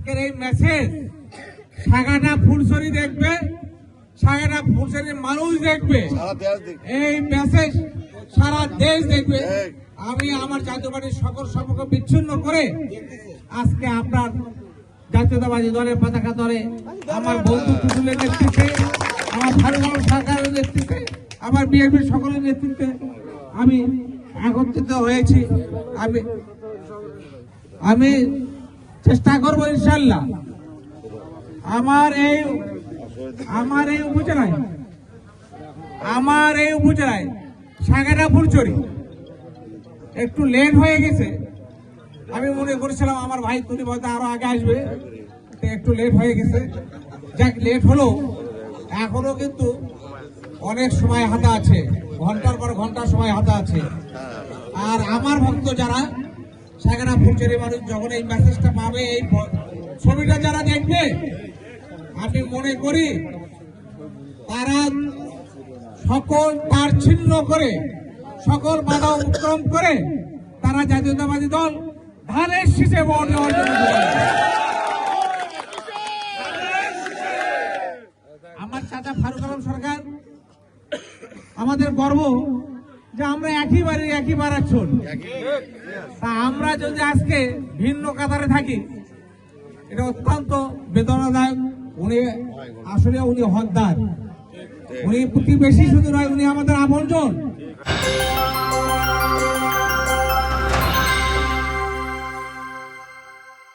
আজকের এই মেসেজ সাগাটা ফুলছড়ি দেখবে, সাগাটা ফুলছড়ির মানুষ দেখবে, এই মেসেজ সারা দেশ দেখবে। আমি আমার জাতীয় পার্টির সকল সম্পর্ক বিচ্ছিন্ন করে আজকে আপনার জাতীয়তাবাদী দলের পতাকা ধরে আমার বন্ধু টুটুলের নেতৃত্বে, আমার ফারুক সরকারের নেতৃত্বে, আমার বিএনপির সকলের নেতৃত্বে আমি একত্রিত হয়েছি। আমি চেষ্টা করবো ইনশাল্লাহ আমার এই উপজেলায় সাগাটা ফুলছড়ি একটু লেট হয়ে গেছে। আমি মনে করেছিলাম আমার ভাই তুমি হয়তো আরো আগে আসবে, একটু লেট হয়ে গেছে। যাক, লেট হলো, এখনো কিন্তু অনেক সময় হাতে আছে, ঘন্টার পর ঘন্টা সময় হাতে আছে। আর আমার ভক্ত যারা সাগাটা ফুলছড়ি মানুষ যখন এই মেসেজটা পাবে, এই ছবিটা যারা দেখবে, আমি মনে করি তারা সকল তার ছিন্ন করে, সকল বাধা অতিক্রম করে তারা জাতীয়তাবাদী দল ধানের শীষে ভোট দেওয়ার জন্য। আমার চাচা ফারুক আলম সরকার আমাদের গর্ব যে আমরা একই বাড়ার ছোট। তা আমরা যদি আজকে ভিন্ন কাতারে থাকি, এটা অত্যন্ত বেদনাদায়ক। উনি হকদার, উনি প্রতিবেশী শুধু নয়, উনি আমাদের আপনজন।